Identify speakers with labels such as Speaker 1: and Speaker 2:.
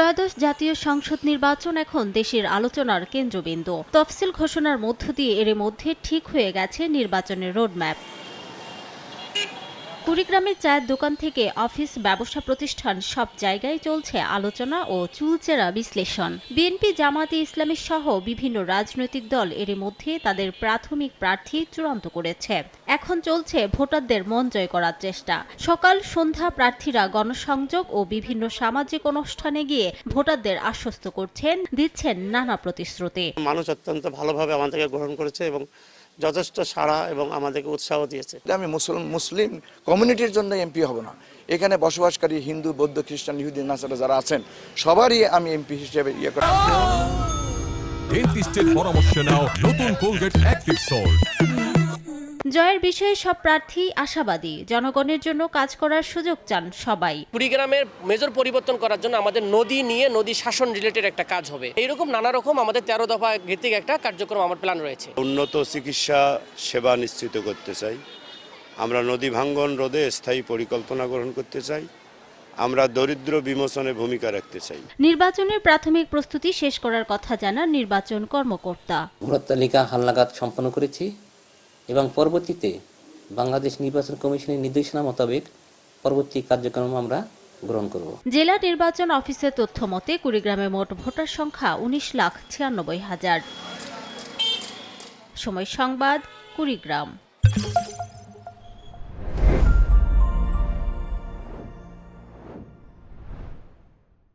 Speaker 1: ত্রয়োদশ জাতীয় সংসদ নির্বাচন এখন দেশের আলোচনার কেন্দ্রবিন্দু। তফসিল ঘোষণার মধ্য দিয়ে এর মধ্যে ঠিক হয়ে গেছে নির্বাচনের রোডম্যাপ। কুড়িগ্রামের চায়ের দোকান থেকে অফিস, ব্যবসা প্রতিষ্ঠান সব জায়গায় চলছে আলোচনা ও চুলচেরা বিশ্লেষণ। বিএনপি, জামায়াতে ইসলামী সহ বিভিন্ন রাজনৈতিক দল এর মধ্যে তাদের প্রাথমিক প্রার্থী চূড়ান্ত করেছে। এখন চলছে ভোটারদের মন জয় করার চেষ্টা। সকাল সন্ধ্যা প্রার্থীরা গণসংযোগ ও বিভিন্ন সামাজিক অনুষ্ঠানে গিয়ে ভোটারদের আশ্বস্ত করছেন, দিচ্ছেন নানা প্রতিশ্রুতি।
Speaker 2: মানুষ অত্যন্ত ভালোভাবে আমাদেরকে গ্রহণ করেছে এবং যথেষ্ট সাড়া এবং আমাদেরকে উৎসাহ দিয়েছে।
Speaker 3: আমি মুসলিম কমিউনিটির জন্য এমপি হব না, এখানে বসবাসকারী হিন্দু, বৌদ্ধ, খ্রিস্টান, ইহুদি, নাসারা যারা আছেন সবারই আমি এমপি হিসেবে করি।
Speaker 4: ডেন্টিস্টের পরামর্শ নাও নতুন কোলগেট অ্যাক্টিভ সল্ট।
Speaker 1: জয়ের বিষয়ে সব প্রার্থী আশাবাদী, জনগণের জন্য কাজ করার সুযোগ চান সবাই।
Speaker 5: কুড়িগ্রামের মেজর পরিবর্তন করার জন্য আমাদের নদী নিয়ে নদী শাসন রিলেটেড একটা কাজ হবে। এইরকম নানা রকম আমাদের 13 দফা ভিত্তিক একটা কার্যক্রম আমার প্ল্যান রয়েছে।
Speaker 6: উন্নত চিকিৎসা সেবা নিশ্চিত করতে চাই। আমরা নদী ভাঙ্গন রোধে স্থায়ী পরিকল্পনা গ্রহণ করতে চাই। আমরা দরিদ্র বিমোচনে ভূমিকা রাখতে চাই।
Speaker 1: নির্বাচনের প্রাথমিক প্রস্তুতি শেষ করার কথা জানান নির্বাচন কর্মকর্তা।
Speaker 7: ভোটার তালিকা হালনাগাদ সম্পন্ন করেছি এবং পরবর্তীতে বাংলাদেশ নির্বাচন কমিশনের নির্দেশনা মোতাবেক পরবর্তী কার্যক্রম আমরা গ্রহণ করব।
Speaker 1: জেলা নির্বাচন অফিসের তথ্য মতে কুড়িগ্রামে মোট ভোটার সংখ্যা 19,96,000। সময় সংবাদ, কুড়িগ্রাম।